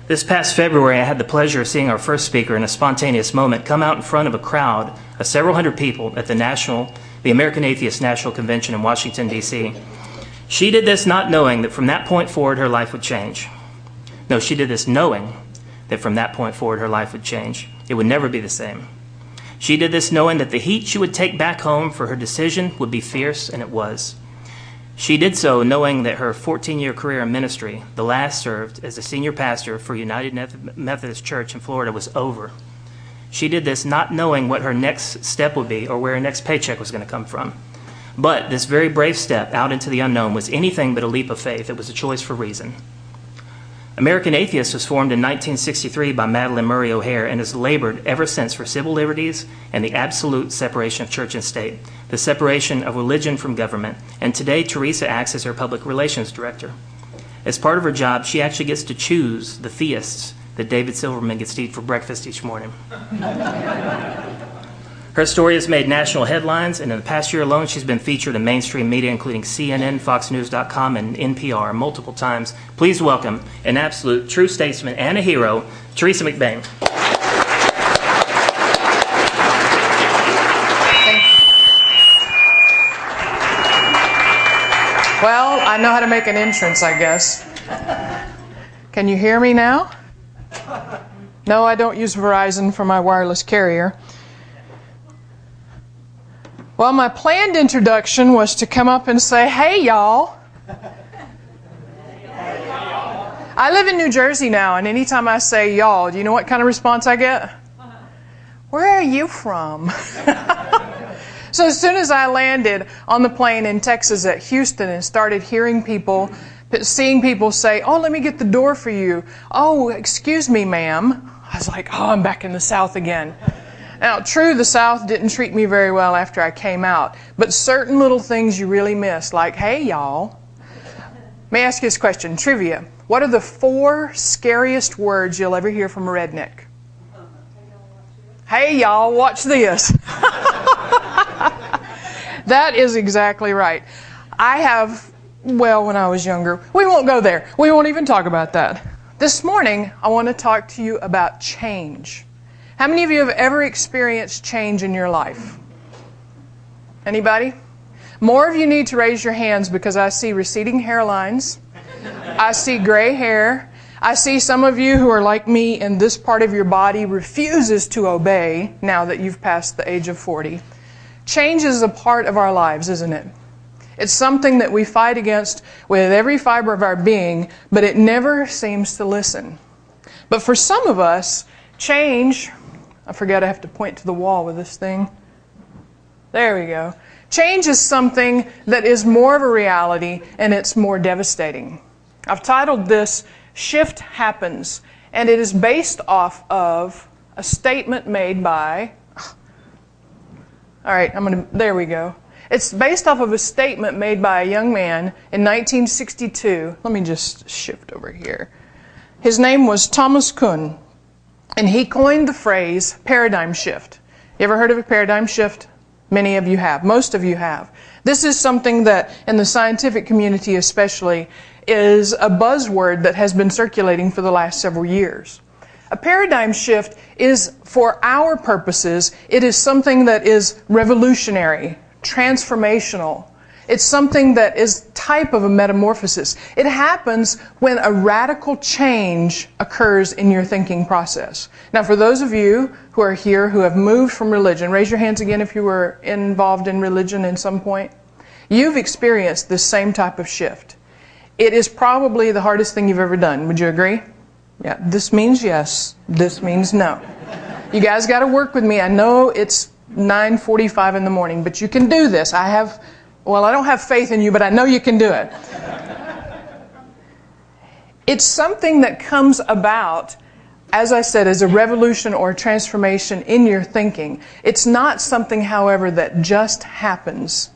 This past February, I had the pleasure of seeing our first speaker in a spontaneous moment come out in front of a crowd of several hundred people at the American Atheist National Convention in Washington, D.C. She did this not knowing that from that point forward her life would change. No, she did this knowing that from that point forward her life would change. It would never be the same. She did this knowing that the heat she would take back home for her decision would be fierce, and it was. She did so knowing that her 14-year career in ministry, the last served as a senior pastor for United Methodist Church in Florida, was over. She did this not knowing what her next step would be or where her next paycheck was going to come from. But this very brave step out into the unknown was anything but a leap of faith. It was a choice for reason. American Atheist was formed in 1963 by Madalyn Murray O'Hair and has labored ever since for civil liberties and the absolute separation of church and state, the separation of religion from government, and today Teresa acts as her public relations director. As part of her job, she actually gets to choose the theists that David Silverman gets to eat for breakfast each morning. Her story has made national headlines, and in the past year alone, she's been featured in mainstream media, including CNN, FoxNews.com, and NPR multiple times. Please welcome an absolute true statesman and a hero, Teresa MacBain. Well, I know how to make an entrance, I guess. Can you hear me now? No, I don't use Verizon for my wireless carrier. Well, my planned introduction was to come up and say, hey, y'all. I live in New Jersey now, and anytime I say y'all, do you know what kind of response I get? Where are you from? So as soon as I landed on the plane in Texas at Houston and started hearing people, seeing people say, oh, let me get the door for you. Oh, excuse me, ma'am. I was like, oh, I'm back in the South again. Now, true, the South didn't treat me very well after I came out, but certain little things you really miss, like, hey, y'all. Let me ask you this question, trivia. What are the 4 scariest words you'll ever hear from a redneck? Hey, y'all, watch this. That is exactly right. I have, well, when I was younger, we won't go there. We won't even talk about that. This morning, I want to talk to you about change. How many of you have ever experienced change in your life? Anybody? More of you need to raise your hands because I see receding hairlines. I see gray hair. I see some of you who are like me and this part of your body refuses to obey now that you've passed the age of 40. Change is a part of our lives, isn't it? It's something that we fight against with every fiber of our being, but it never seems to listen. But for some of us, change, I forget I have to point to the wall with this thing. There we go. Change is something that is more of a reality and it's more devastating. I've titled this, Shift Happens, and it is based off of a statement made by, there we go. It's based off of a statement made by a young man in 1962. Let me just shift over here. His name was Thomas Kuhn, and he coined the phrase paradigm shift. You ever heard of a paradigm shift? Many of you have. Most of you have. This is something that, in the scientific community especially, is a buzzword that has been circulating for the last several years. A paradigm shift is, for our purposes, it is something that is revolutionary, transformational. It's something that is type of a metamorphosis. It happens when a radical change occurs in your thinking process. Now, for those of you who are here who have moved from religion, raise your hands again if you were involved in religion at some point. You've experienced this same type of shift. It is probably the hardest thing you've ever done. Would you agree? Yeah, this means yes. This means no. You guys got to work with me. I know it's 9:45 in the morning, but you can do this. I don't have faith in you, but I know you can do it. It's something that comes about, as I said, as a revolution or a transformation in your thinking. It's not something, however, that just happens.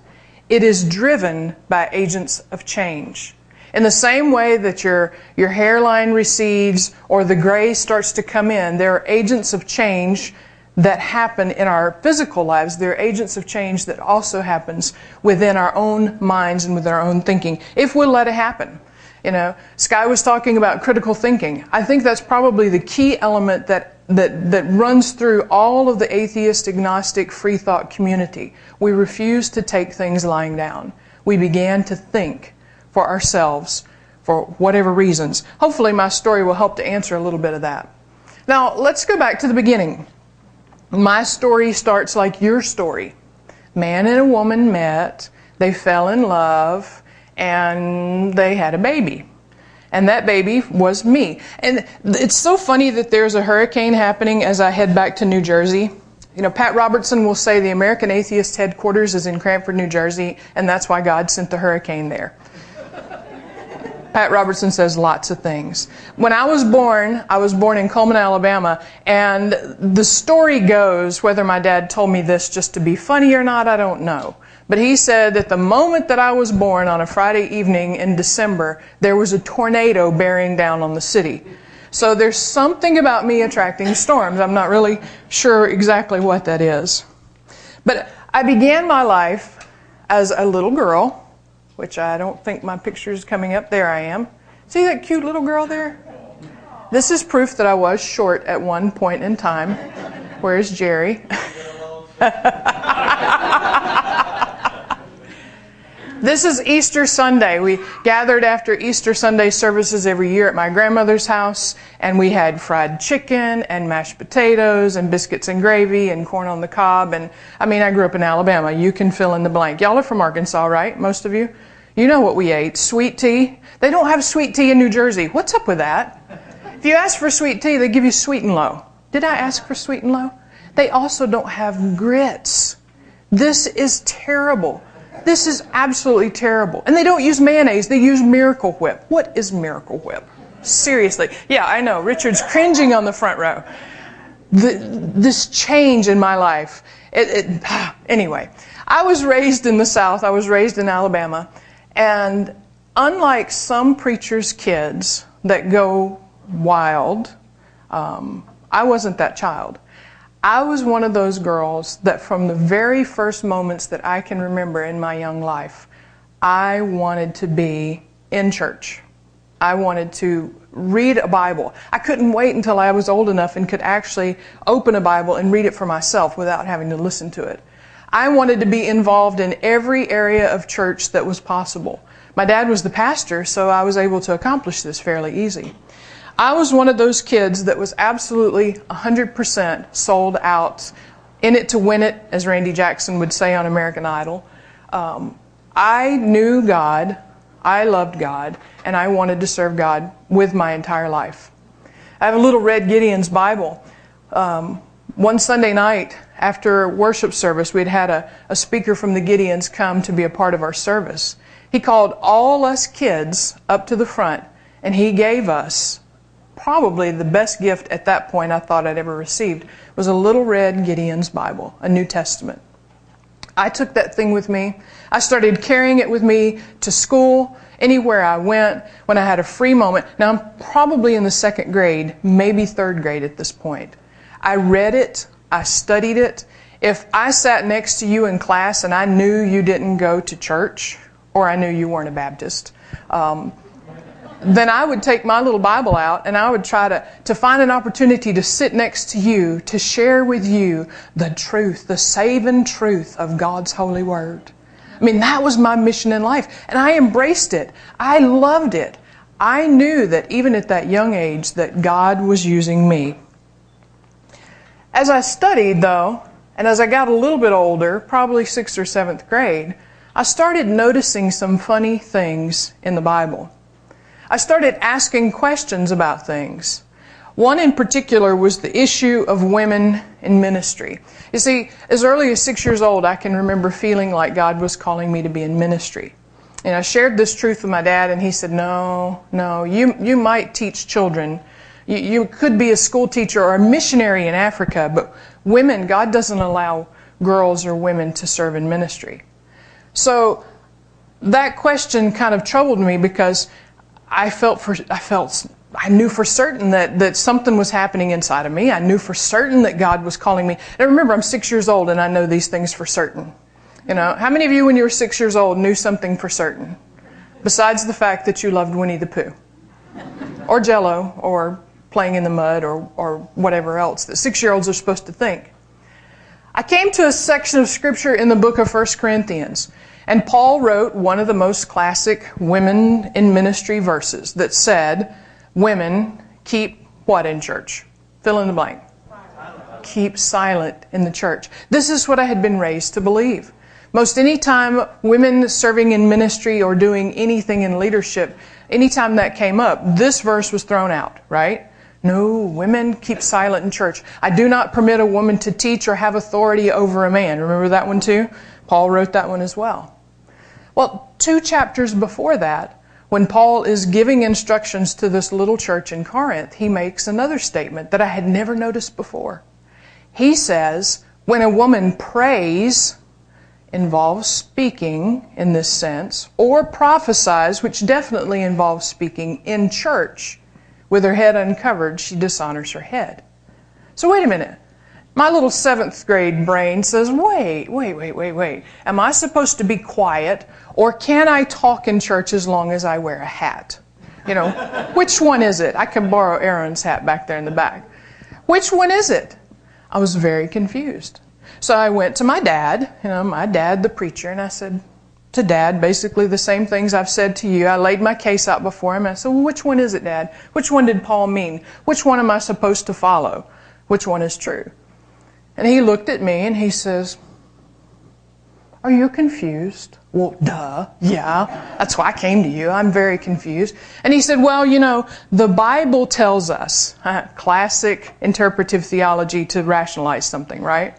It is driven by agents of change. In the same way that your hairline recedes or the gray starts to come in, there are agents of change that happen in our physical lives. There are agents of change that also happens within our own minds and with our own thinking, if we'll let it happen. Sky was talking about critical thinking. I think that's probably the key element that runs through all of the atheist, agnostic, free thought community. We refuse to take things lying down. We began to think for ourselves for whatever reasons. Hopefully my story will help to answer a little bit of that. Now, let's go back to the beginning. My story starts like your story. Man and a woman met, they fell in love, and they had a baby. And that baby was me. And it's so funny that there's a hurricane happening as I head back to New Jersey. Pat Robertson will say the American Atheist headquarters is in Cranford, New Jersey, and that's why God sent the hurricane there. Pat Robertson says lots of things. When I was born in Coleman, Alabama, and the story goes, whether my dad told me this just to be funny or not, I don't know. But he said that the moment that I was born on a Friday evening in December, there was a tornado bearing down on the city. So there's something about me attracting storms. I'm not really sure exactly what that is. But I began my life as a little girl, which I don't think my picture is coming up. There I am. See that cute little girl there? This is proof that I was short at one point in time. Where's Jerry? This is Easter Sunday. We gathered after Easter Sunday services every year at my grandmother's house, and we had fried chicken and mashed potatoes and biscuits and gravy and corn on the cob. And I grew up in Alabama. You can fill in the blank. Y'all are from Arkansas, right? Most of you? You know what we ate. Sweet tea. They don't have sweet tea in New Jersey. What's up with that? If you ask for sweet tea, they give you sweet and low. Did I ask for sweet and low? They also don't have grits. This is terrible. This is absolutely terrible. And they don't use mayonnaise. They use Miracle Whip. What is Miracle Whip? Seriously. Yeah, I know. Richard's cringing on the front row. This change in my life. Anyway, I was raised in the South. I was raised in Alabama. And unlike some preachers' kids that go wild, I wasn't that child. I was one of those girls that from the very first moments that I can remember in my young life, I wanted to be in church. I wanted to read a Bible. I couldn't wait until I was old enough and could actually open a Bible and read it for myself without having to listen to it. I wanted to be involved in every area of church that was possible. My dad was the pastor, so I was able to accomplish this fairly easy. I was one of those kids that was absolutely 100% sold out, in it to win it, as Randy Jackson would say on American Idol. I knew God, I loved God, and I wanted to serve God with my entire life. I have a little red Gideon's Bible. One Sunday night after worship service, we'd had a speaker from the Gideons come to be a part of our service. He called all us kids up to the front, and he gave us probably the best gift at that point I thought I'd ever received. It was a little red Gideon's Bible, a New Testament. I took that thing with me. I started carrying it with me to school, anywhere I went, when I had a free moment. Now I'm probably in the second grade, maybe third grade at this point. I read it, I studied it. If I sat next to you in class and I knew you didn't go to church, or I knew you weren't a Baptist, then I would take my little Bible out and I would try to find an opportunity to sit next to you, to share with you the truth, the saving truth of God's holy word. That was my mission in life, and I embraced it. I loved it. I knew that even at that young age that God was using me. As I studied, though, and as I got a little bit older, probably 6th or 7th grade, I started noticing some funny things in the Bible. I started asking questions about things. One in particular was the issue of women in ministry. You see, as early as 6 years old, I can remember feeling like God was calling me to be in ministry. And I shared this truth with my dad, and he said, no, you might teach children. You could be a school teacher or a missionary in Africa, but women, God doesn't allow girls or women to serve in ministry. So that question kind of troubled me because I knew for certain that something was happening inside of me. I knew for certain that God was calling me. And remember, I'm 6 years old and I know these things for certain. How many of you when you were 6 years old knew something for certain? besides the fact that you loved Winnie the Pooh, or Jell-O, or playing in the mud, or whatever else that 6-year-olds are supposed to think. I came to a section of Scripture in the book of 1 Corinthians, and Paul wrote one of the most classic women in ministry verses that said, women keep what in church? Fill in the blank. Keep silent in the church. This is what I had been raised to believe. Most any time women serving in ministry or doing anything in leadership, anytime that came up, this verse was thrown out, right? No, women keep silent in church. I do not permit a woman to teach or have authority over a man. Remember that one too? Paul wrote that one as well. Well, 2 chapters before that, when Paul is giving instructions to this little church in Corinth, he makes another statement that I had never noticed before. He says, when a woman prays, involves speaking in this sense, or prophesies, which definitely involves speaking in church, with her head uncovered, she dishonors her head. So wait a minute. My little 7th grade brain says, wait. Am I supposed to be quiet, or can I talk in church as long as I wear a hat? You know, which one is it? I can borrow Aaron's hat back there in the back. Which one is it? I was very confused. So I went to my dad, my dad, the preacher, and I said to Dad basically the same things I've said to you. I laid my case out before him. I said, well, which one is it, Dad? Which one did Paul mean? Which one am I supposed to follow? Which one is true? And he looked at me and he says, are you confused? Well, duh, yeah. That's why I came to you. I'm very confused. And he said, well, the Bible tells us, classic interpretive theology to rationalize something, right?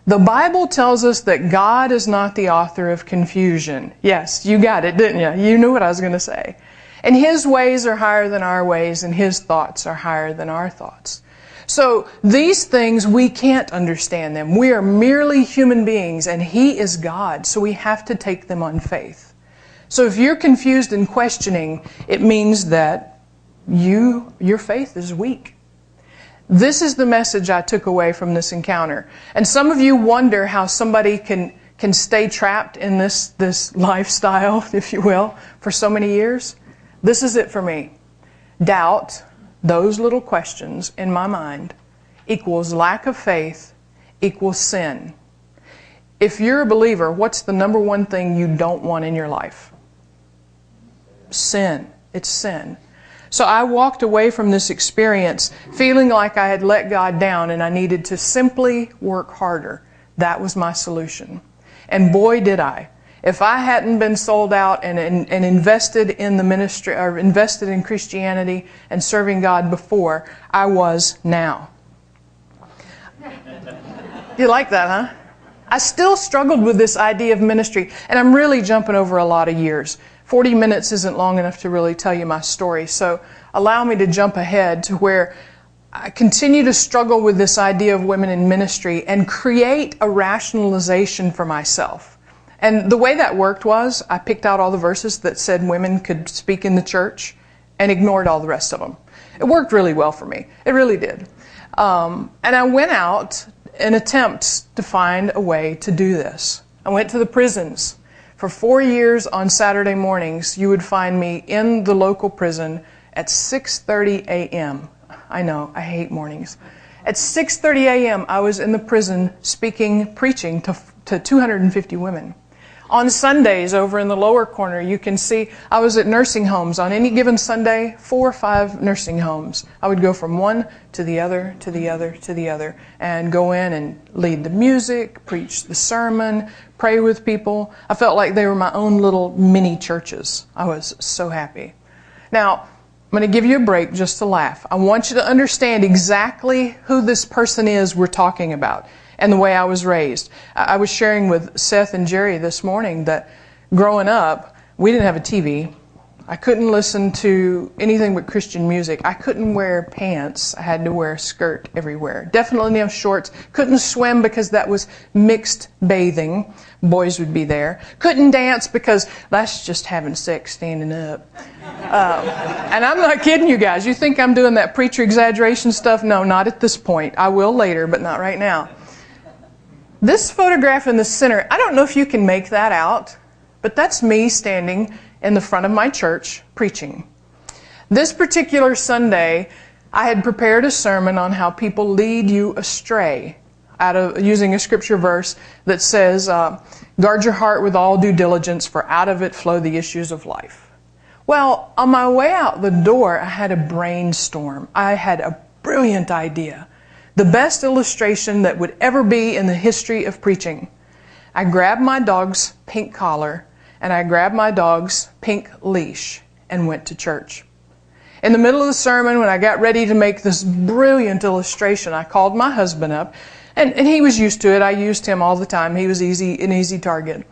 The Bible tells us that God is not the author of confusion. Yes, you got it, didn't you? You knew what I was going to say. And His ways are higher than our ways, and His thoughts are higher than our thoughts. So these things, we can't understand them. We are merely human beings, and He is God, so we have to take them on faith. So if you're confused and questioning, it means that your faith is weak. This is the message I took away from this encounter. And some of you wonder how somebody can stay trapped in this lifestyle, if you will, for so many years. This is it for me. Doubt, those little questions in my mind, equals lack of faith, equals sin. If you're a believer, what's the number one thing you don't want in your life? Sin. It's sin. So I walked away from this experience feeling like I had let God down and I needed to simply work harder. That was my solution. And boy, did I. If I hadn't been sold out and invested in the ministry, or invested in Christianity and serving God before, I was now. You like that, huh? I still struggled with this idea of ministry, and I'm really jumping over a lot of years. 40 minutes isn't long enough to really tell you my story, so allow me to jump ahead to where I continue to struggle with this idea of women in ministry and create a rationalization for myself. And the way that worked was I picked out all the verses that said women could speak in the church and ignored all the rest of them. It worked really well for me. It really did. And I went out in attempts to find a way to do this. I went to the prisons. For 4 years on Saturday mornings, you would find me in the local prison at 6:30 a.m. I know, I hate mornings. At 6:30 a.m., I was in the prison preaching to 250 women. On Sundays, over in the lower corner, you can see I was at nursing homes. On any given Sunday, 4 or 5 nursing homes. I would go from one to the other, to the other, to the other, and go in and lead the music, preach the sermon, pray with people. I felt like they were my own little mini churches. I was so happy. Now, I'm going to give you a break just to laugh. I want you to understand exactly who this person is we're talking about and the way I was raised. I was sharing with Seth and Jerry this morning that growing up, we didn't have a TV. I couldn't listen to anything but Christian music. I couldn't wear pants. I had to wear a skirt everywhere. Definitely no shorts. Couldn't swim because that was mixed bathing. Boys would be there. Couldn't dance because that's just having sex standing up. And I'm not kidding you guys. You think I'm doing that preacher exaggeration stuff? No, not at this point. I will later, but not right now. This photograph in the center, I don't know if you can make that out, but that's me standing in the front of my church preaching. This particular Sunday, I had prepared a sermon on how people lead you astray, using a scripture verse that says, guard your heart with all due diligence, for out of it flow the issues of life. Well, on my way out the door, I had a brainstorm. I had a brilliant idea. The best illustration that would ever be in the history of preaching. I grabbed my dog's pink collar and I grabbed my dog's pink leash and went to church. In the middle of the sermon, when I got ready to make this brilliant illustration, I called my husband up, and he was used to it. I used him all the time. He was an easy target.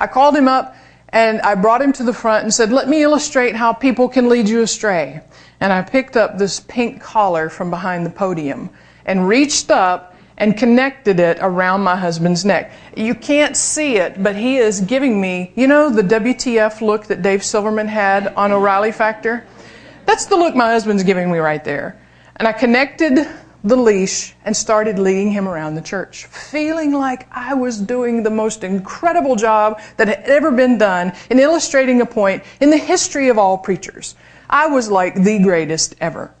I called him up and I brought him to the front and said, let me illustrate how people can lead you astray. And I picked up this pink collar from behind the podium and reached up and connected it around my husband's neck. You can't see it, but he is giving me, you know, the WTF look that Dave Silverman had on O'Reilly Factor? That's the look my husband's giving me right there. And I connected the leash and started leading him around the church, feeling like I was doing the most incredible job that had ever been done in illustrating a point in the history of all preachers. I was like the greatest ever.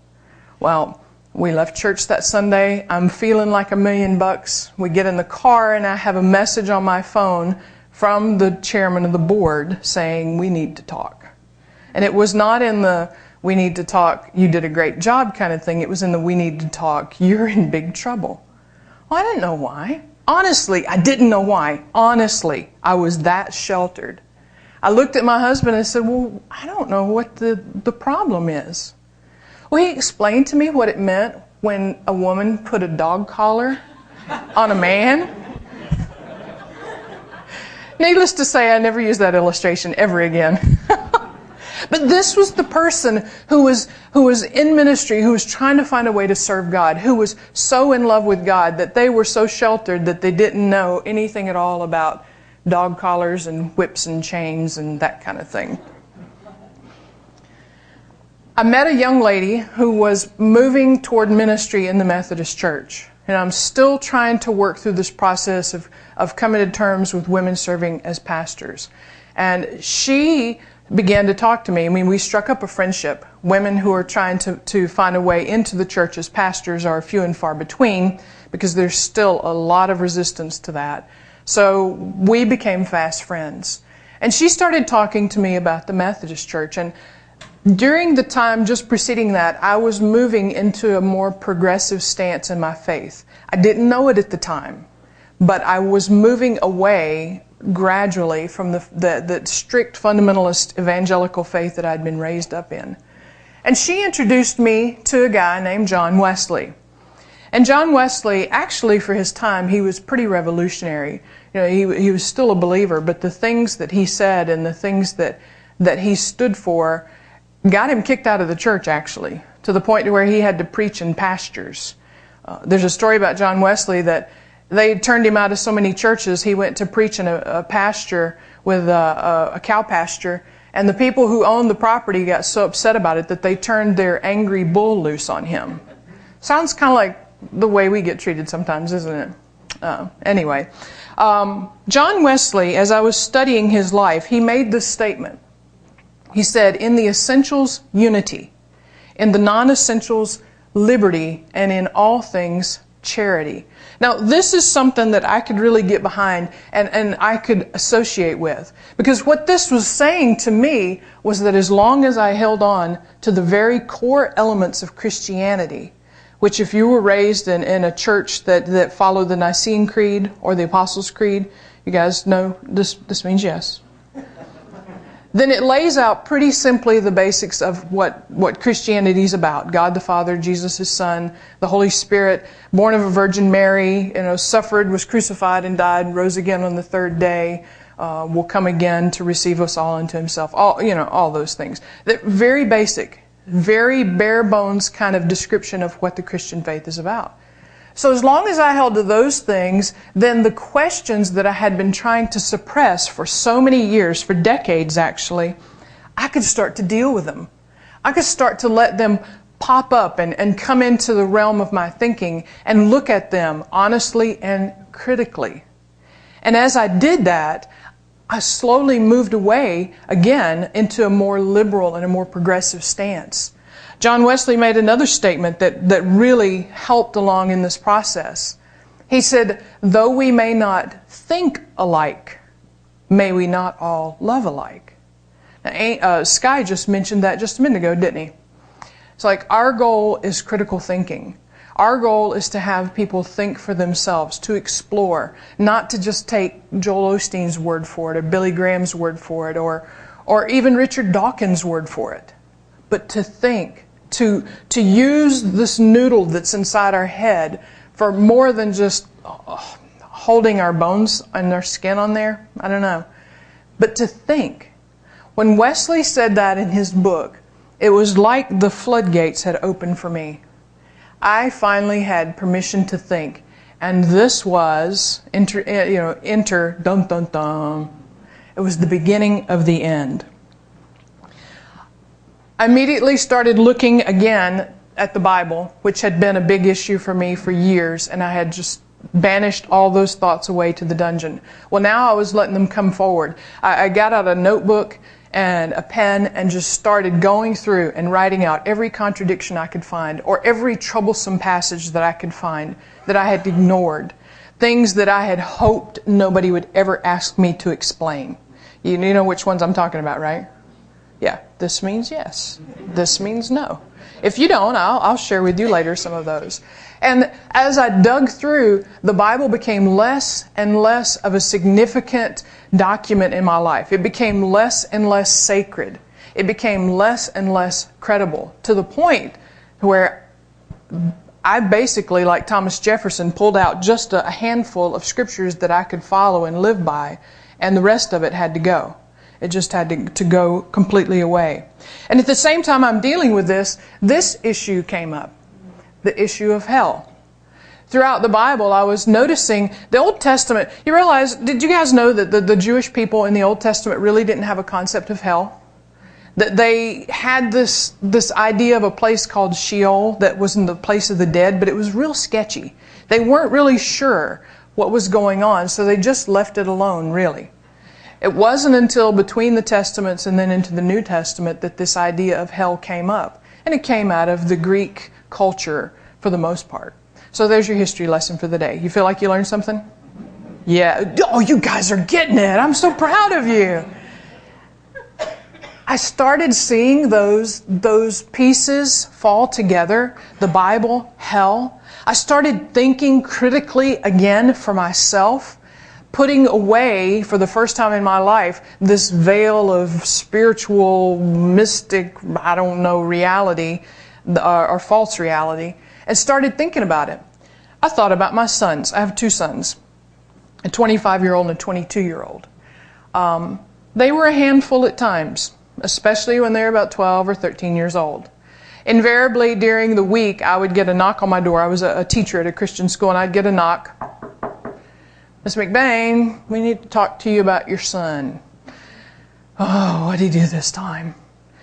Well, we left church that Sunday. I'm feeling like $1 million. We get in the car and I have a message on my phone from the chairman of the board saying, we need to talk. And it was not in the, we need to talk, you did a great job kind of thing. It was in the, we need to talk, you're in big trouble. Well, I didn't know why. Honestly, I didn't know why. Honestly, I was that sheltered. I looked at my husband and said, well, I don't know what the problem is. Well, he explained to me what it meant when a woman put a dog collar on a man. Needless to say, I never used that illustration ever again. But this was the person who was in ministry, who was trying to find a way to serve God, who was so in love with God that they were so sheltered that they didn't know anything at all about dog collars and whips and chains and that kind of thing. I met a young lady who was moving toward ministry in the Methodist Church. And I'm still trying to work through this process of coming to terms with women serving as pastors. And she began to talk to me. I mean, we struck up a friendship. Women who are trying to find a way into the church as pastors are few and far between because there's still a lot of resistance to that. So we became fast friends. And she started talking to me about the Methodist Church. And during the time just preceding that, I was moving into a more progressive stance in my faith. I didn't know it at the time, but I was moving away gradually from the strict fundamentalist evangelical faith that I'd been raised up in. And she introduced me to a guy named John Wesley. And John Wesley, actually for his time, he was pretty revolutionary. You know, he was still a believer, but the things that he said and the things that he stood for got him kicked out of the church, actually, to the point to where he had to preach in pastures. There's a story about John Wesley that they turned him out of so many churches, he went to preach in a pasture with a cow pasture, and the people who owned the property got so upset about it that they turned their angry bull loose on him. Sounds kind of like the way we get treated sometimes, isn't it? Anyway, John Wesley, as I was studying his life, he made this statement. He said, in the essentials, unity. In the non-essentials, liberty. And in all things, charity. Now, this is something that I could really get behind and I could associate with. Because what this was saying to me was that as long as I held on to the very core elements of Christianity, which if you were raised in a church that followed the Nicene Creed or the Apostles' Creed, you guys know this means yes. Then it lays out pretty simply the basics of what Christianity is about. God the Father, Jesus His Son, the Holy Spirit, born of a Virgin Mary, suffered, was crucified and died, rose again on the third day, will come again to receive us all into Himself. All those things. They're very basic, very bare bones kind of description of what the Christian faith is about. So as long as I held to those things, then the questions that I had been trying to suppress for so many years, for decades actually, I could start to deal with them. I could start to let them pop up and come into the realm of my thinking and look at them honestly and critically. And as I did that, I slowly moved away again into a more liberal and a more progressive stance. John Wesley made another statement that really helped along in this process. He said, though we may not think alike, may we not all love alike. Now, Sky just mentioned that just a minute ago, didn't he? It's like our goal is critical thinking. Our goal is to have people think for themselves, to explore, not to just take Joel Osteen's word for it, or Billy Graham's word for it, or even Richard Dawkins' word for it, but to think, to use this noodle that's inside our head for more than just holding our bones and our skin on there. I don't know. But to think. When Wesley said that in his book, it was like the floodgates had opened for me. I finally had permission to think. And this was, enter, dun dun dun. It was the beginning of the end. I immediately started looking again at the Bible, which had been a big issue for me for years, and I had just banished all those thoughts away to the dungeon. Well, now I was letting them come forward. I got out a notebook and a pen and just started going through and writing out every contradiction I could find, or every troublesome passage that I could find that I had ignored, things that I had hoped nobody would ever ask me to explain. You know which ones I'm talking about, right? Yeah, this means yes. This means no. If you don't, I'll share with you later some of those. And as I dug through, the Bible became less and less of a significant document in my life. It became less and less sacred. It became less and less credible, to the point where I basically, like Thomas Jefferson, pulled out just a handful of scriptures that I could follow and live by, and the rest of it had to go. It just had to go completely away. And at the same time I'm dealing with this issue came up. The issue of hell. Throughout the Bible, I was noticing the Old Testament. You realize, did you guys know that the Jewish people in the Old Testament really didn't have a concept of hell? That they had this idea of a place called Sheol that wasn't the place of the dead, but it was real sketchy. They weren't really sure what was going on, so they just left it alone, really. It wasn't until between the Testaments and then into the New Testament that this idea of hell came up. And it came out of the Greek culture for the most part. So there's your history lesson for the day. You feel like you learned something? Yeah. Oh, you guys are getting it. I'm so proud of you. I started seeing those pieces fall together. The Bible, hell. I started thinking critically again for myself, putting away, for the first time in my life, this veil of spiritual, mystic, I don't know, reality, or false reality, and started thinking about it. I thought about my sons. I have two sons, a 25-year-old and a 22-year-old. They were a handful at times, especially when they were about 12 or 13 years old. Invariably, during the week, I would get a knock on my door. I was a teacher at a Christian school, and I'd get a knock. Miss MacBain, we need to talk to you about your son. Oh, what did he do this time?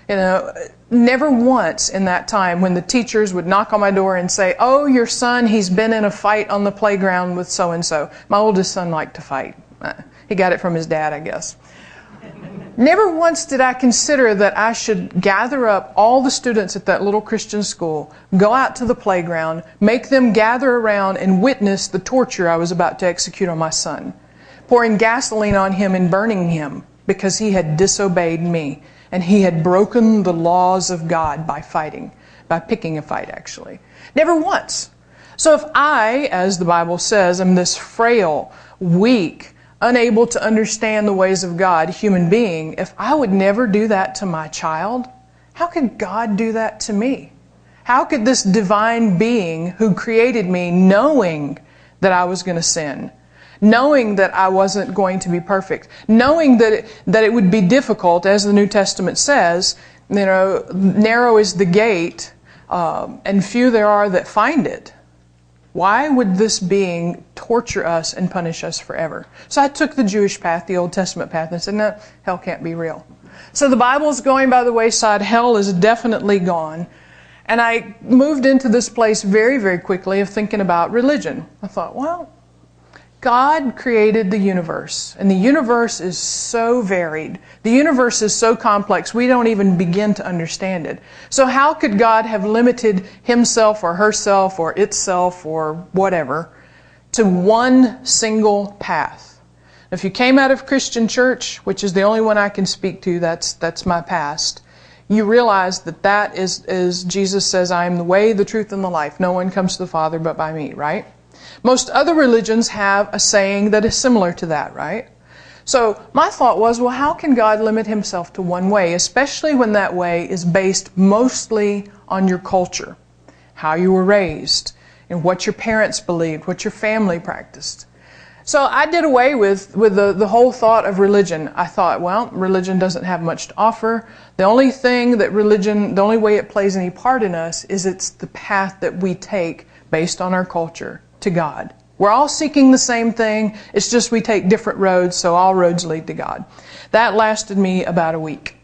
You know, never once in that time when the teachers would knock on my door and say, oh, your son, he's been in a fight on the playground with so-and-so. My oldest son liked to fight. He got it from his dad, I guess. Never once did I consider that I should gather up all the students at that little Christian school, go out to the playground, make them gather around and witness the torture I was about to execute on my son, pouring gasoline on him and burning him because he had disobeyed me and he had broken the laws of God by fighting, by picking a fight actually. Never once. So if I, as the Bible says, am this frail, weak, unable to understand the ways of God, human being, if I would never do that to my child, how could God do that to me? How could this divine being who created me, knowing that I was going to sin, knowing that I wasn't going to be perfect, knowing that it would be difficult, as the New Testament says, you know, narrow is the gate, and few there are that find it. Why would this being torture us and punish us forever? So I took the Jewish path, the Old Testament path, and said, no, hell can't be real. So the Bible's going by the wayside. Hell is definitely gone. And I moved into this place very, very quickly of thinking about religion. I thought, well, God created the universe, and the universe is so varied. The universe is so complex, we don't even begin to understand it. So how could God have limited himself or herself or itself or whatever to one single path? If you came out of Christian church, which is the only one I can speak to, that's my past, you realize that is Jesus says, I am the way, the truth, and the life. No one comes to the Father but by me, right? Most other religions have a saying that is similar to that, right? So my thought was, well, how can God limit himself to one way, especially when that way is based mostly on your culture, how you were raised, and what your parents believed, what your family practiced. So I did away with the whole thought of religion. I thought, well, religion doesn't have much to offer. The only thing that the only way it plays any part in us is it's the path that we take based on our culture to God. We're all seeking the same thing. It's just we take different roads, so all roads lead to God. That lasted me about a week.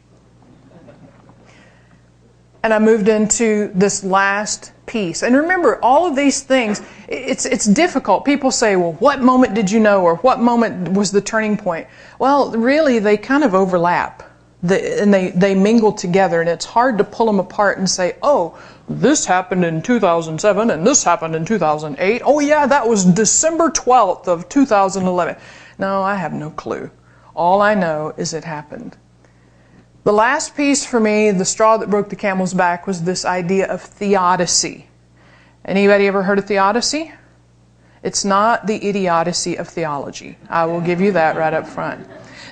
And I moved into this last piece. And remember, all of these things, it's difficult. People say, well, what moment did you know? Or what moment was the turning point? Well, really, they kind of overlap. And they mingle together. And it's hard to pull them apart and say, oh, this happened in 2007 and this happened in 2008. Oh, yeah, that was December 12th of 2011. No, I have no clue. All I know is it happened. The last piece for me, the straw that broke the camel's back, was this idea of theodicy. Anybody ever heard of theodicy? It's not the idiocy of theology. I will give you that right up front.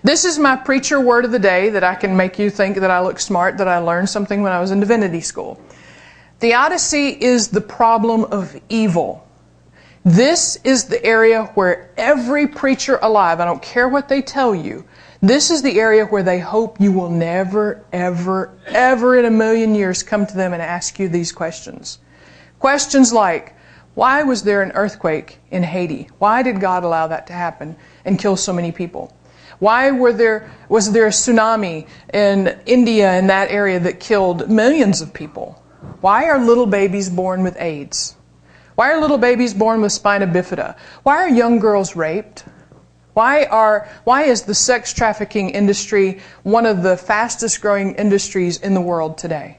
This is my preacher word of the day that I can make you think that I look smart, that I learned something when I was in divinity school. Theodicy is the problem of evil. This is the area where every preacher alive, I don't care what they tell you, this is the area where they hope you will never, ever, ever in a million years come to them and ask you these questions. Questions like, why was there an earthquake in Haiti? Why did God allow that to happen and kill so many people? Why was there a tsunami in India, in that area, that killed millions of people? Why are little babies born with AIDS? Why are little babies born with spina bifida? Why are young girls raped? Why is the sex trafficking industry one of the fastest growing industries in the world today?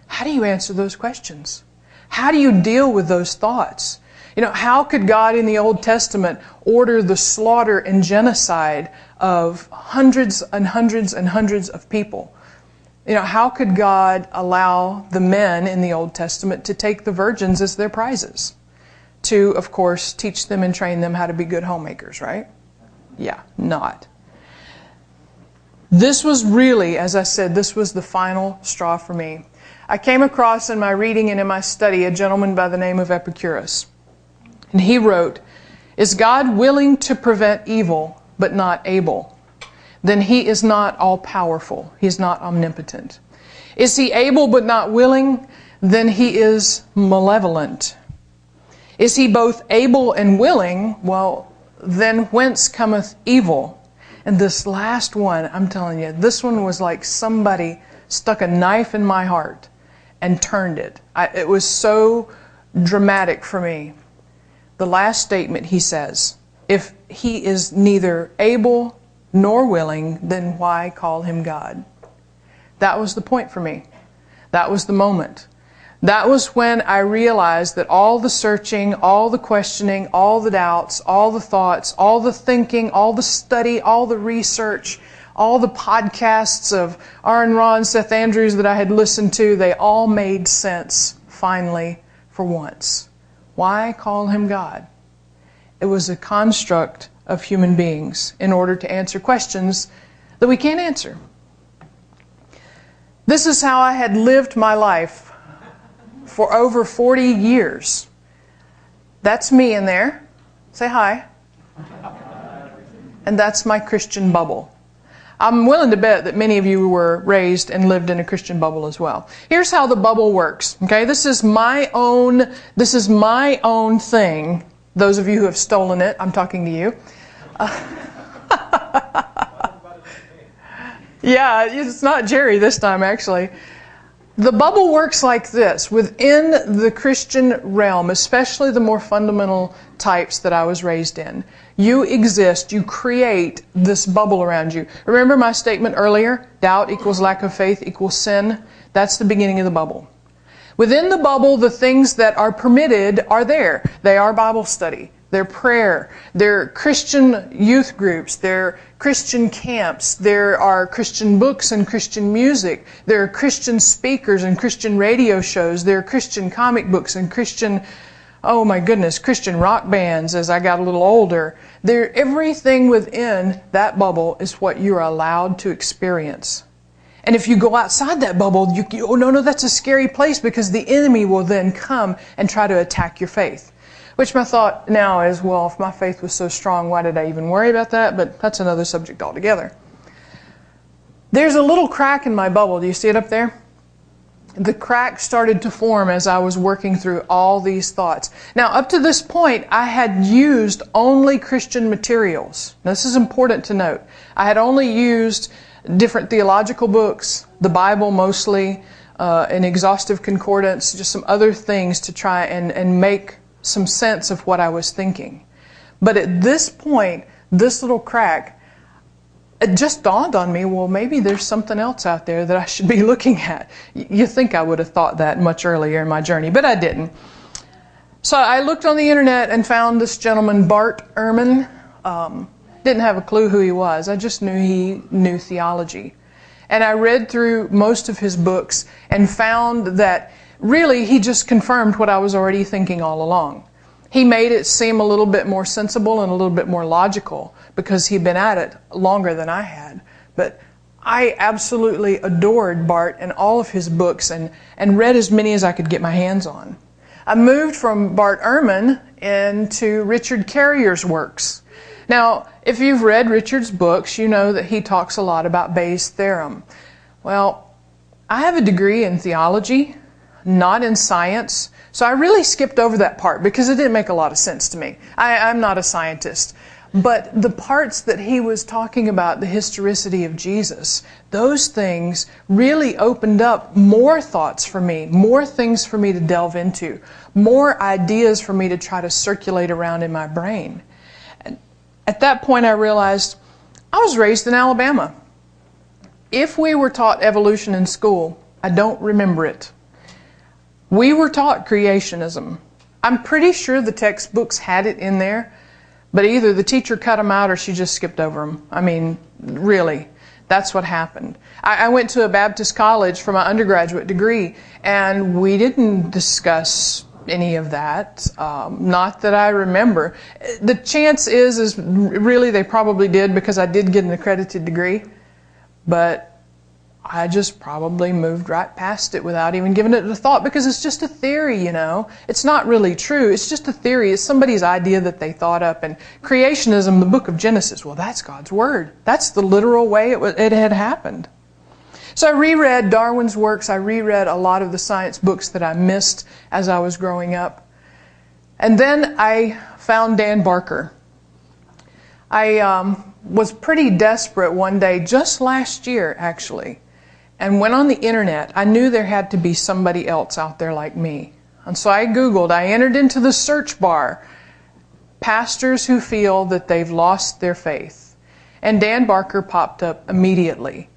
How do you answer those questions? How do you deal with those thoughts? How could God in the Old Testament order the slaughter and genocide of hundreds and hundreds and hundreds of people? How could God allow the men in the Old Testament to take the virgins as their prizes? To, of course, teach them and train them how to be good homemakers, right? Yeah, not. This was really, as I said, this was the final straw for me. I came across in my reading and in my study a gentleman by the name of Epicurus. And he wrote, "Is God willing to prevent evil, but not able? Then he is not all-powerful. He is not omnipotent. Is he able but not willing? Then he is malevolent. Is he both able and willing? Well, then whence cometh evil?" And this last one, I'm telling you, this one was like somebody stuck a knife in my heart and turned it. It was so dramatic for me. The last statement he says, if he is neither able nor willing, then why call him God? That was the point for me. That was the moment. That was when I realized that all the searching, all the questioning, all the doubts, all the thoughts, all the thinking, all the study, all the research, all the podcasts of Aaron Ron, Seth Andrews that I had listened to, they all made sense, finally, for once. Why call him God? It was a construct of human beings in order to answer questions that we can't answer. This is how I had lived my life for over 40 years. That's me in there. Say hi. And that's my Christian bubble. I'm willing to bet that many of you were raised and lived in a Christian bubble as well. Here's how the bubble works. Okay, this is my own thing. Those of you who have stolen it, I'm talking to you. Yeah, it's not Jerry this time, actually. The bubble works like this. Within the Christian realm, especially the more fundamental types that I was raised in, you exist, you create this bubble around you. Remember my statement earlier? Doubt equals lack of faith equals sin. That's the beginning of the bubble. Within the bubble, the things that are permitted are there. They are Bible study. They're prayer. They're Christian youth groups. They're Christian camps. There are Christian books and Christian music. There are Christian speakers and Christian radio shows. There are Christian comic books and Christian, oh my goodness, Christian rock bands as I got a little older. Everything within that bubble is what you're allowed to experience. And if you go outside that bubble, oh no, that's a scary place, because the enemy will then come and try to attack your faith. Which my thought now is, well, if my faith was so strong, why did I even worry about that? But that's another subject altogether. There's a little crack in my bubble. Do you see it up there? The crack started to form as I was working through all these thoughts. Now, up to this point, I had used only Christian materials. Now, this is important to note. I had only used different theological books, the Bible mostly, an exhaustive concordance, just some other things to try and make some sense of what I was thinking. But at this point, this little crack, it just dawned on me, well, maybe there's something else out there that I should be looking at. You think I would have thought that much earlier in my journey, but I didn't. So I looked on the internet and found this gentleman, Bart Ehrman. Didn't have a clue who he was. I just knew he knew theology. And I read through most of his books and found that really he just confirmed what I was already thinking all along. He made it seem a little bit more sensible and a little bit more logical because he'd been at it longer than I had. But I absolutely adored Bart and all of his books and read as many as I could get my hands on. I moved from Bart Ehrman into Richard Carrier's works. Now, if you've read Richard's books, you know that he talks a lot about Bayes' theorem. Well, I have a degree in theology, not in science, so I really skipped over that part because it didn't make a lot of sense to me. I'm not a scientist. But the parts that he was talking about, the historicity of Jesus, those things really opened up more thoughts for me, more things for me to delve into, more ideas for me to try to circulate around in my brain. And at that point I realized I was raised in Alabama. If we were taught evolution in school, I don't remember it. We were taught creationism. I'm pretty sure the textbooks had it in there, but either the teacher cut them out or she just skipped over them. I mean, really, that's what happened. I went to a Baptist college for my undergraduate degree, and we didn't discuss any of that. Not that I remember. The chance is really they probably did because I did get an accredited degree, but I just probably moved right past it without even giving it a thought because it's just a theory, you know. It's not really true. It's just a theory. It's somebody's idea that they thought up. And creationism, the book of Genesis, well, that's God's Word. That's the literal way it had happened. So I reread Darwin's works. I reread a lot of the science books that I missed as I was growing up. And then I found Dan Barker. I was pretty desperate one day, just last year actually, and went on the internet. I knew there had to be somebody else out there like me. And so I Googled, I entered into the search bar, pastors who feel that they've lost their faith. And Dan Barker popped up immediately.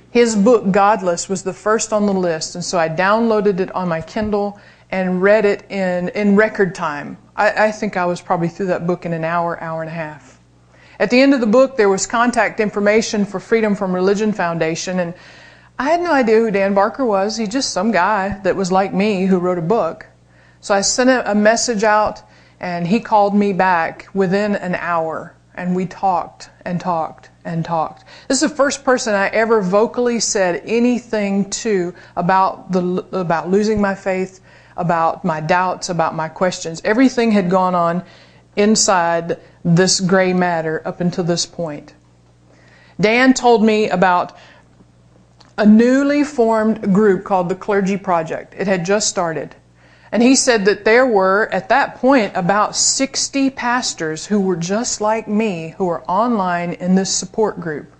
His book, Godless, was the first on the list, and so I downloaded it on my Kindle and read it in record time. I think I was probably through that book in an hour, hour and a half. At the end of the book, there was contact information for Freedom from Religion Foundation, and I had no idea who Dan Barker was. He's just some guy that was like me who wrote a book. So I sent a message out, and he called me back within an hour, and we talked and talked and talked. This is the first person I ever vocally said anything to about losing my faith, about my doubts, about my questions. Everything had gone on inside this gray matter up until this point. Dan told me about a newly formed group called the Clergy Project. It had just started. And he said that there were, at that point, about 60 pastors who were just like me, who were online in this support group.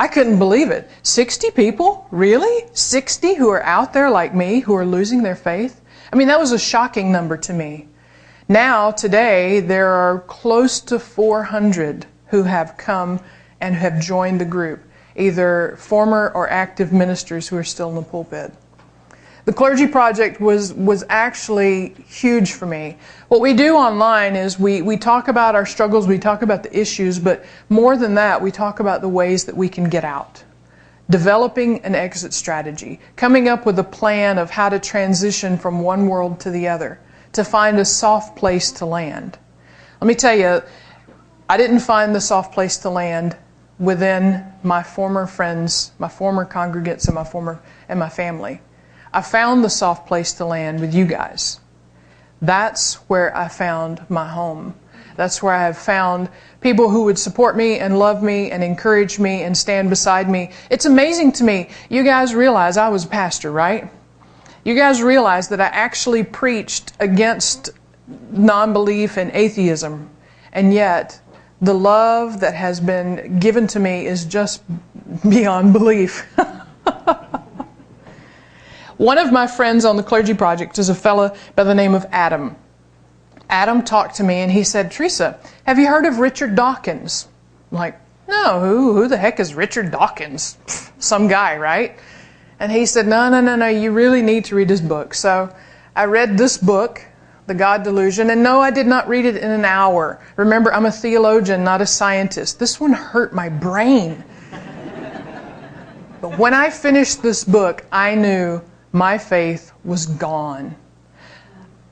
I couldn't believe it. 60 people? Really? 60 who are out there like me, who are losing their faith? I mean, that was a shocking number to me. Now, today, there are close to 400 who have come and have joined the group, either former or active ministers who are still in the pulpit. The Clergy Project was actually huge for me. What we do online is we talk about our struggles, we talk about the issues, but more than that, we talk about the ways that we can get out. Developing an exit strategy, coming up with a plan of how to transition from one world to the other, to find a soft place to land. Let me tell you, I didn't find the soft place to land within my former friends, my former congregants, and my family. I found the soft place to land with you guys. That's where I found my home. That's where I have found people who would support me and love me and encourage me and stand beside me. It's amazing to me. You guys realize I was a pastor, right? You guys realize that I actually preached against non-belief and atheism. And yet, the love that has been given to me is just beyond belief. One of my friends on the Clergy Project is a fellow by the name of Adam. Adam talked to me and he said, Teresa, have you heard of Richard Dawkins? I'm like, no, who the heck is Richard Dawkins? Some guy, right? And he said, no, you really need to read his book. So I read this book, The God Delusion, and no, I did not read it in an hour. Remember, I'm a theologian, not a scientist. This one hurt my brain. But when I finished this book, I knew my faith was gone.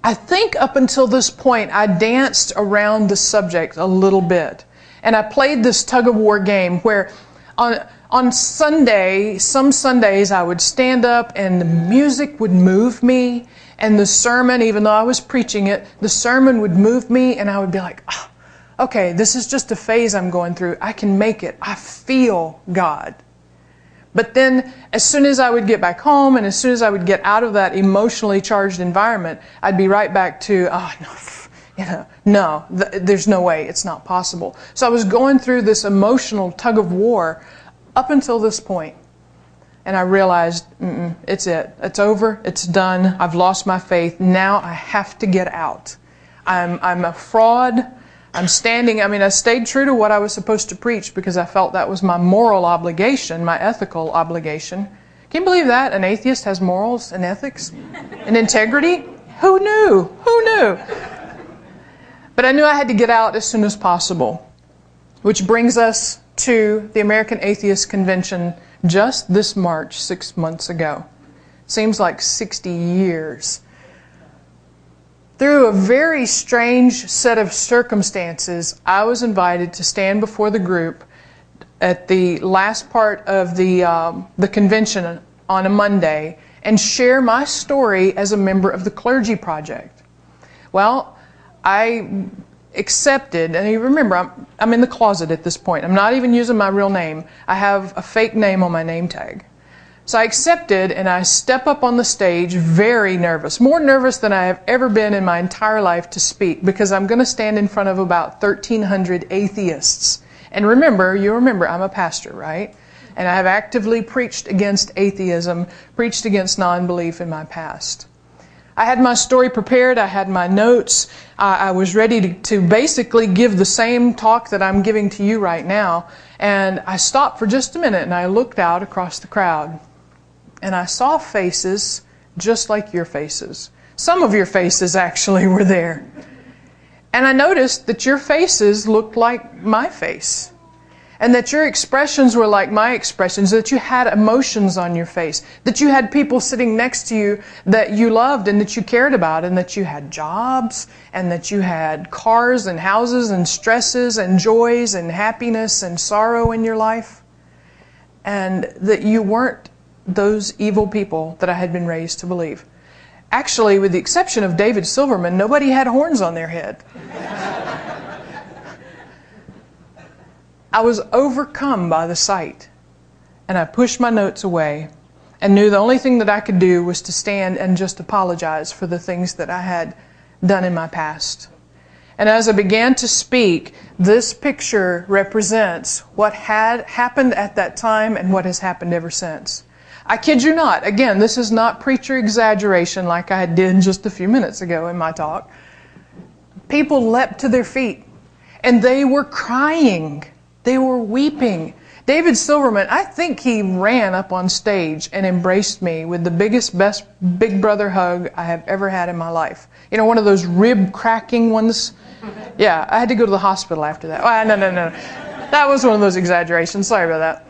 I think up until this point, I danced around the subject a little bit. And I played this tug-of-war game where on Sunday, some Sundays, I would stand up and the music would move me. And the sermon, even though I was preaching it, the sermon would move me and I would be like, oh, okay, this is just a phase I'm going through. I can make it. I feel God. But then, as soon as I would get back home and as soon as I would get out of that emotionally charged environment, I'd be right back to, there's no way, it's not possible. So I was going through this emotional tug of war up until this point. And I realized, it's it. It's over. It's done. I've lost my faith. Now I have to get out. I'm a fraud. I stayed true to what I was supposed to preach because I felt that was my moral obligation, my ethical obligation. Can you believe that? An atheist has morals and ethics and integrity? Who knew? Who knew? But I knew I had to get out as soon as possible. Which brings us to the American Atheist Convention just this March, 6 months ago. Seems like 60 years. Through a very strange set of circumstances, I was invited to stand before the group at the last part of the convention on a Monday and share my story as a member of the Clergy Project. Well, I accepted, and you remember, I'm in the closet at this point. I'm not even using my real name. I have a fake name on my name tag. So I accepted, and I step up on the stage very nervous, more nervous than I have ever been in my entire life to speak, because I'm going to stand in front of about 1,300 atheists. And you remember, I'm a pastor, right? And I have actively preached against atheism, preached against non-belief in my past. I had my story prepared, I had my notes, I was ready to basically give the same talk that I'm giving to you right now. And I stopped for just a minute and I looked out across the crowd. And I saw faces just like your faces. Some of your faces actually were there. And I noticed that your faces looked like my face. And that your expressions were like my expressions, that you had emotions on your face, that you had people sitting next to you that you loved and that you cared about, and that you had jobs, and that you had cars and houses and stresses and joys and happiness and sorrow in your life. And that you weren't those evil people that I had been raised to believe. Actually, with the exception of David Silverman, nobody had horns on their head. I was overcome by the sight, and I pushed my notes away and knew the only thing that I could do was to stand and just apologize for the things that I had done in my past. And as I began to speak, this picture represents what had happened at that time and what has happened ever since. I kid you not. Again, this is not preacher exaggeration like I did just a few minutes ago in my talk. People leapt to their feet, and they were crying. They were weeping. David Silverman, I think he ran up on stage and embraced me with the biggest, best big brother hug I have ever had in my life. You know, one of those rib cracking ones? Yeah, I had to go to the hospital after that. Oh, no. That was one of those exaggerations. Sorry about that.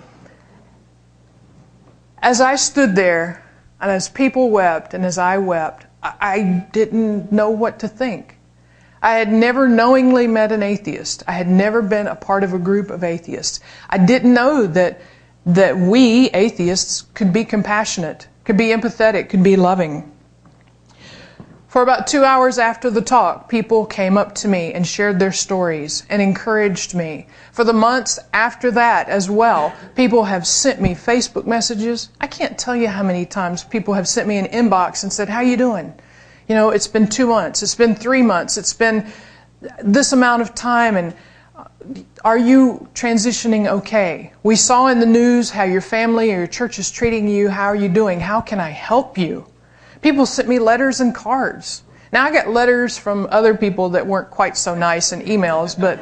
As I stood there, and as people wept, and as I wept, I didn't know what to think. I had never knowingly met an atheist. I had never been a part of a group of atheists. I didn't know that we, atheists, could be compassionate, could be empathetic, could be loving. For about 2 hours after the talk, people came up to me and shared their stories and encouraged me. For the months after that as well, people have sent me Facebook messages. I can't tell you how many times people have sent me an inbox and said, "How you doing? You know, it's been 2 months, it's been 3 months, it's been this amount of time, and are you transitioning okay? We saw in the news how your family or your church is treating you. How are you doing? How can I help you?" People sent me letters and cards. Now, I got letters from other people that weren't quite so nice and emails, but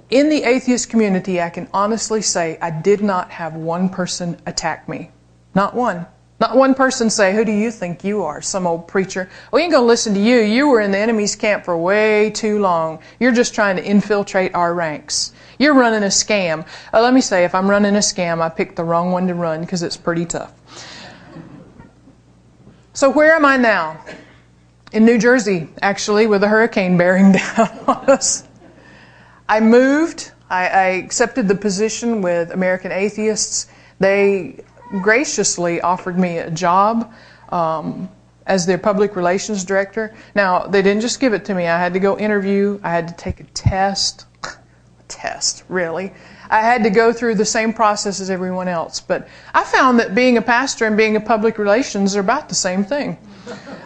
in the atheist community, I can honestly say I did not have one person attack me. Not one. Not one person say, "Who do you think you are? Some old preacher. We ain't going to listen to you. You were in the enemy's camp for way too long. You're just trying to infiltrate our ranks. You're running a scam." Let me say, if I'm running a scam, I picked the wrong one to run because it's pretty tough. So where am I now? In New Jersey, actually, with a hurricane bearing down on us. I moved. I accepted the position with American Atheists. They graciously offered me a job as their public relations director. Now, they didn't just give it to me. I had to go interview. I had to take a test. Really. I had to go through the same process as everyone else. But I found that being a pastor and being a public relations are about the same thing.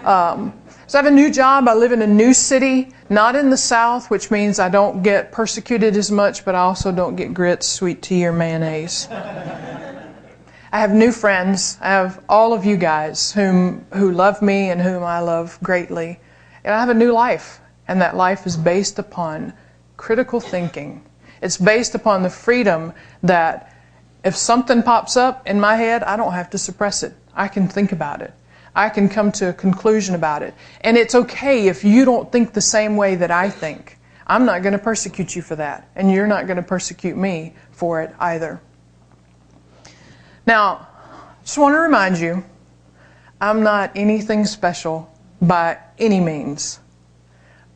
So I have a new job. I live in a new city, not in the South, which means I don't get persecuted as much, but I also don't get grits, sweet tea, or mayonnaise. I have new friends. I have all of you guys who love me and whom I love greatly. And I have a new life. And that life is based upon critical thinking. It's based upon the freedom that if something pops up in my head, I don't have to suppress it. I can think about it. I can come to a conclusion about it. And it's okay if you don't think the same way that I think. I'm not going to persecute you for that. And you're not going to persecute me for it either. Now, I just want to remind you, I'm not anything special by any means.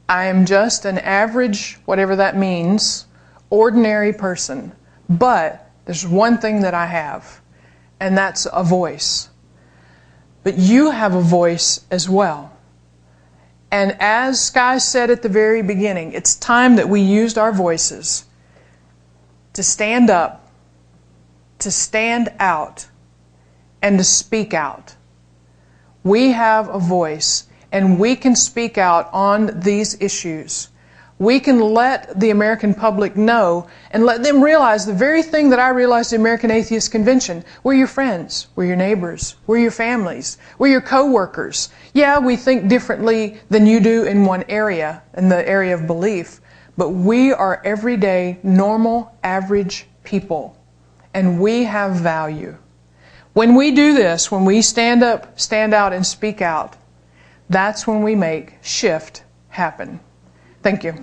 I am just an average, whatever that means, ordinary person. But there's one thing that I have, and that's a voice. But you have a voice as well. And as Sky said at the very beginning, it's time that we used our voices to stand up, to stand out, and to speak out. We have a voice, and we can speak out on these issues. We can let the American public know and let them realize the very thing that I realized at the American Atheist Convention. We're your friends. We're your neighbors. We're your families. We're your co-workers. Yeah, we think differently than you do in one area, in the area of belief, but we are everyday, normal, average people, and we have value. When we do this, when we stand up, stand out, and speak out, that's when we make shift happen. Thank you.